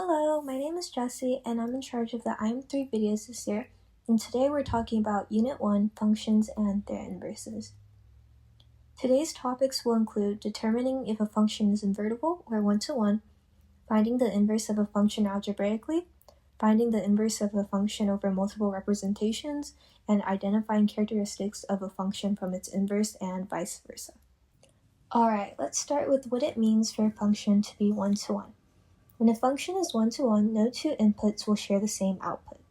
Hello, my name is Jessie and I'm in charge of the IM3 videos this year, and today we're talking about Unit 1, functions and their inverses. Today's topics will include determining if a function is invertible or one-to-one, finding the inverse of a function algebraically, finding the inverse of a function over multiple representations, and identifying characteristics of a function from its inverse and vice versa. Alright, let's start with what it means for a function to be one-to-one. When a function is one-to-one, no two inputs will share the same output.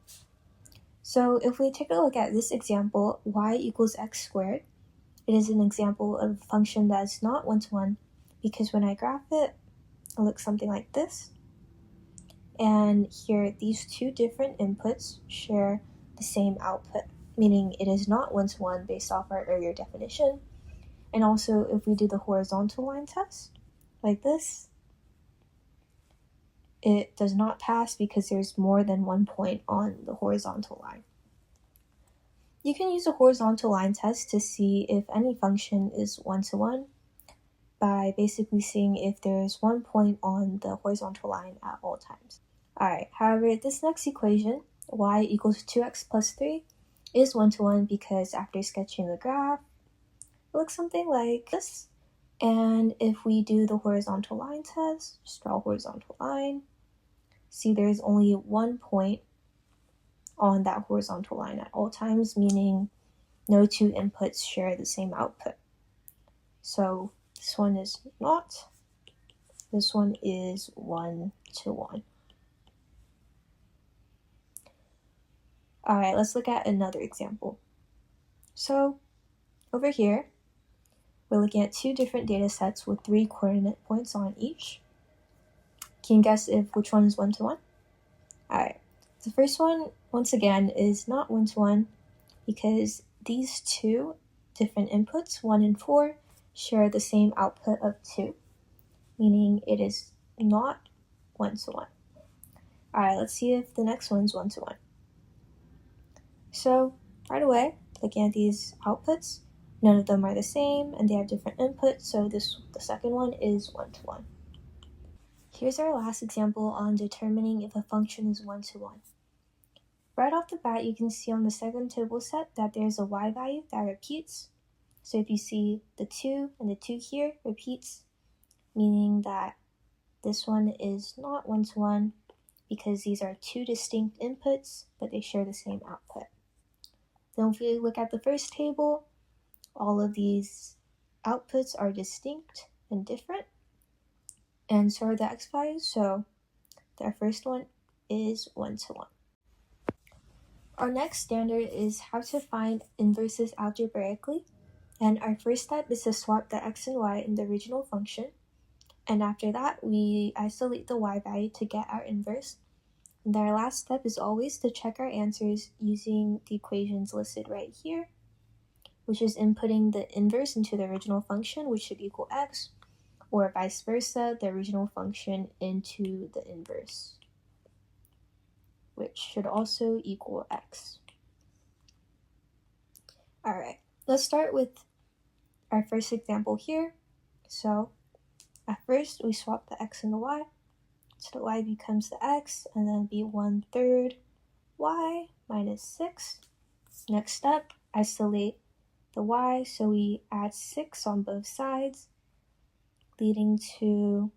So if we take a look at this example, y equals x squared, it is an example of a function that is not one-to-one because when I graph it, it looks something like this. And here, these two different inputs share the same output, meaning it is not one-to-one based off our earlier definition. And also, if we do the horizontal line test, like this, it does not pass because there's more than one point on the horizontal line. You can use a horizontal line test to see if any function is one-to-one by basically seeing if there's one point on the horizontal line at all times. Alright, however, this next equation, y equals 2x plus 3, is one-to-one because after sketching the graph, it looks something like this. And if we do the horizontal line test, just draw a horizontal line, see there's only one point on that horizontal line at all times, meaning no two inputs share the same output. So this one is not, this one is one-to-one. Alright, let's look at another example. So over here, we're looking at two different data sets with 3 coordinate points on each. Can you guess which one is one-to-one? Alright, the first one, once again, is not one-to-one because these two different inputs, 1 and 4, share the same output of 2, meaning it is not one-to-one. Alright, let's see if the next one's one-to-one. So, right away, looking at these outputs, none of them are the same and they have different inputs, so the second one is one-to-one. Here's our last example on determining if a function is one-to-one. Right off the bat, you can see on the second table set that there's a y value that repeats. So if you see the 2 and the 2 here repeats, meaning that this one is not one-to-one because these are two distinct inputs, but they share the same output. Then if we look at the first table, all of these outputs are distinct and different, and so are the x values, so our first one is one-to-one. Our next standard is how to find inverses algebraically, and our first step is to swap the x and y in the original function, and after that we isolate the y value to get our inverse. And our last step is always to check our answers using the equations listed right here, which is inputting the inverse into the original function, which should equal x, or vice versa, the original function into the inverse, which should also equal x. Alright, let's start with our first example here. So at first we swap the x and the y, so the y becomes the x, and then be 1/3 y minus 6. Next step, isolate the y, so we add 6 on both sides, leading to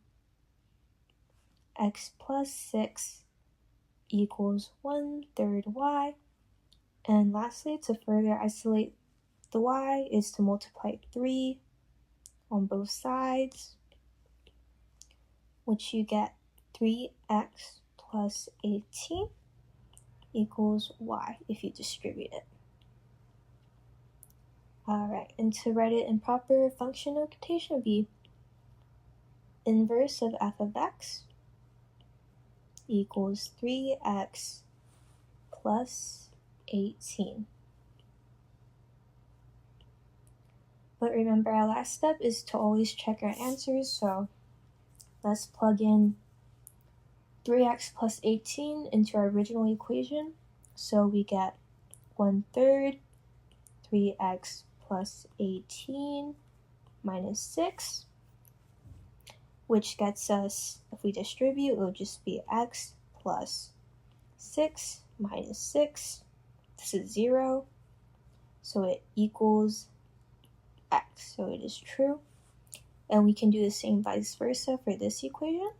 x plus 6 equals 1/3 y. And lastly, to further isolate the y is to multiply 3 on both sides, which you get 3x plus 18 equals y if you distribute it. Alright, and to write it in proper function notation would be inverse of f of x equals 3x plus 18. But remember, our last step is to always check our answers, so let's plug in 3x plus 18 into our original equation. So we get 1/3 3x plus 18 minus 6. which gets us, if we distribute, it will just be x plus 6 minus 6. This is 0, so it equals x, so it is true. And we can do the same vice versa for this equation,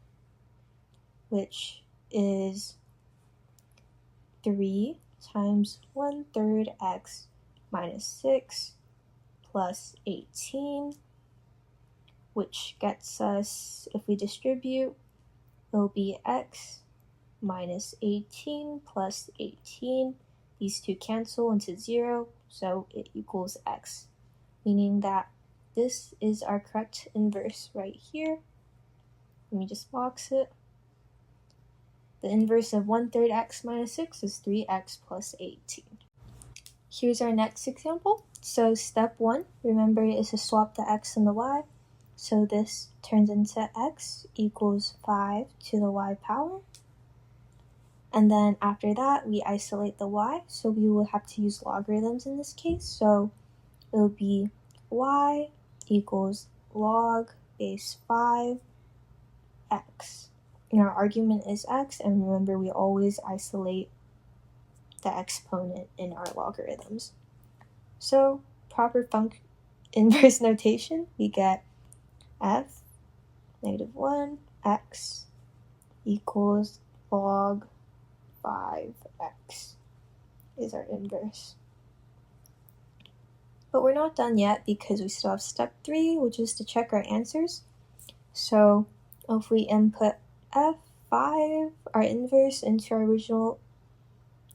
which is 3 times 1/3 x minus 6 plus 18, which gets us, if we distribute, it will be x minus 18 plus 18. These two cancel into 0, so it equals x, meaning that this is our correct inverse right here. Let me just box it. The inverse of 1/3 x minus 6 is 3x plus 18. Here's our next example. So step 1, remember, is to swap the x and the y. So this turns into x equals 5 to the y power. And then after that, we isolate the y, so we will have to use logarithms in this case. So it will be y equals log base 5x. And our argument is x, and remember, we always isolate the exponent in our logarithms. So proper inverse notation, we get f -1 x equals log 5x is our inverse. But we're not done yet because we still have step 3, which is to check our answers. So if we input f5, our inverse, into our original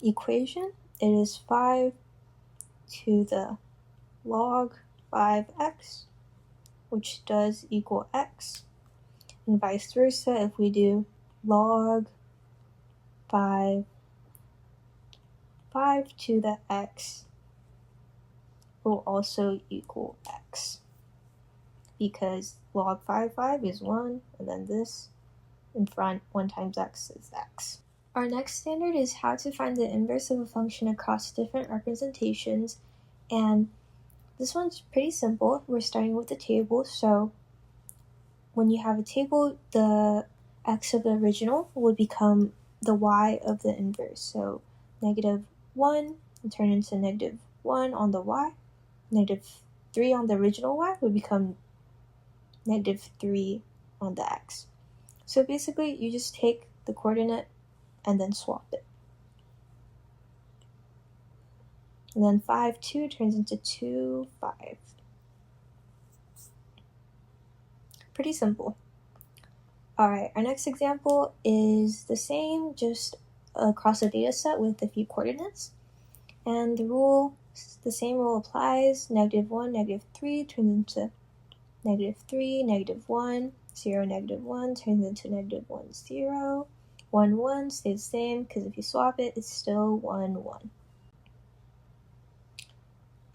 equation, it is 5 to the log 5x, which does equal x. And vice versa, if we do log 5 to the x will also equal x, because log 5 is 1, and then this in front, 1 times x is x. Our next standard is how to find the inverse of a function across different representations, and this one's pretty simple. We're starting with the table, so when you have a table, the x of the original would become the y of the inverse. So -1 will turn into -1 on the y. -3 on the original y would become -3 on the x. So basically, you just take the coordinate and then swap it. And then 5, 2 turns into 2, 5. Pretty simple. Alright, our next example is the same, just across a data set with a few coordinates. And the same rule applies. -1, -3 turns into -3, -1, 0, -1 turns into -1, 0. 1, 1 stays the same, because if you swap it, it's still 1, 1.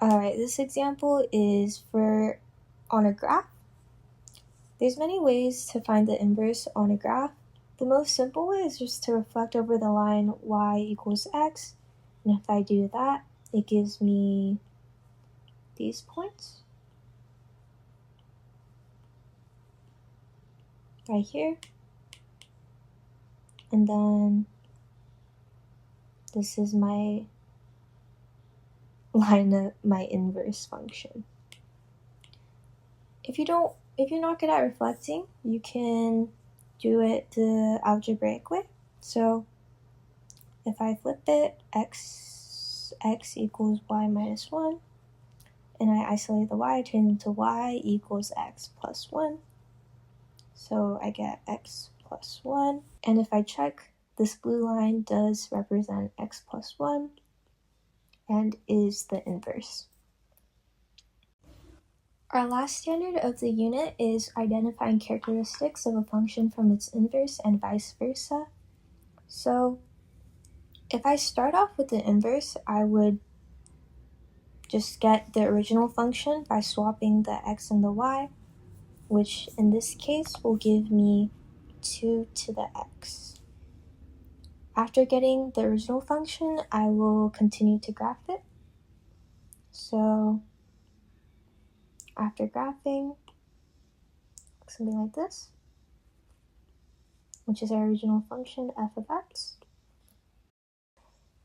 Alright, this example is for on a graph. There's many ways to find the inverse on a graph. The most simple way is just to reflect over the line y equals x, and if I do that, it gives me these points right here. And then this is my line of my inverse function. If you're not good at reflecting, you can do it the algebraic way. So if I flip it, x equals y minus 1, and I isolate the y, it turns into y equals x plus 1. So I get x plus 1. And if I check, this blue line does represent x plus 1 and is the inverse. Our last standard of the unit is identifying characteristics of a function from its inverse and vice versa. So if I start off with the inverse, I would just get the original function by swapping the x and the y, which in this case will give me 2 to the x. After getting the original function, I will continue to graph it. So after graphing, something like this. which is our original function f of x.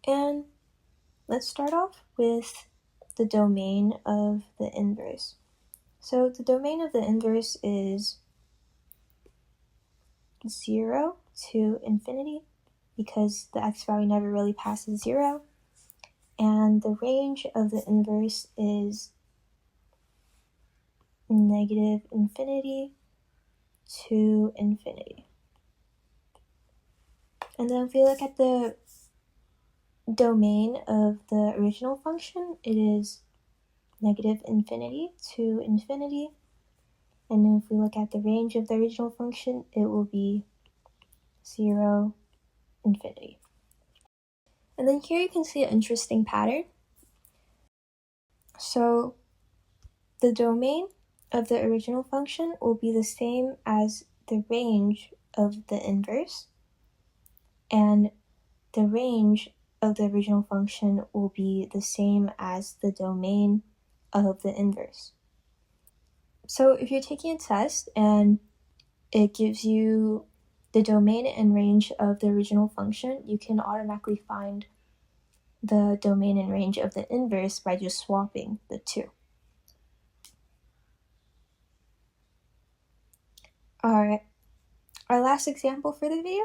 And let's start off with the domain of the inverse. So the domain of the inverse is 0 to infinity, because the x value never really passes 0. And the range of the inverse is negative infinity to infinity. And then if we look at the domain of the original function, it is negative infinity to infinity. And then if we look at the range of the original function, it will be 0, infinity. And then here you can see an interesting pattern. So the domain of the original function will be the same as the range of the inverse, and the range of the original function will be the same as the domain of the inverse. So if you're taking a test and it gives you the domain and range of the original function, you can automatically find the domain and range of the inverse by just swapping the two. Alright, our last example for the video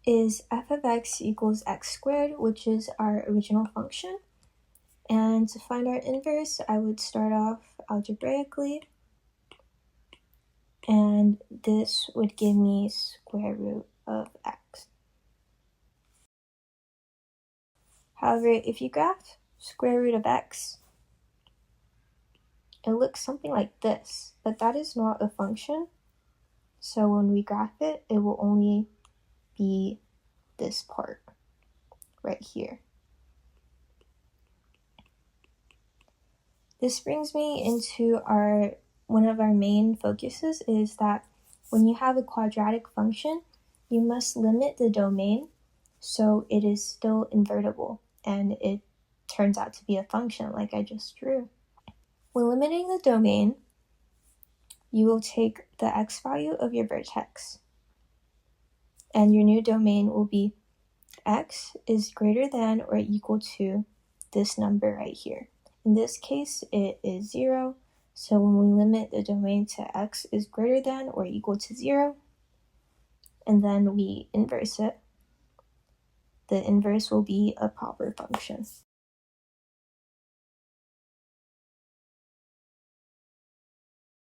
is f of x equals x squared, which is our original function. And to find our inverse, I would start off algebraically, and this would give me square root of x. However, if you graph square root of x, it looks something like this, but that is not a function. So when we graph it, it will only be this part right here. This brings me into one of our main focuses, is that when you have a quadratic function, you must limit the domain so it is still invertible and it turns out to be a function like I just drew. When limiting the domain, you will take the x value of your vertex, and your new domain will be x is greater than or equal to this number right here. In this case, it is 0, so when we limit the domain to x is greater than or equal to 0, and then we inverse it, the inverse will be a proper function.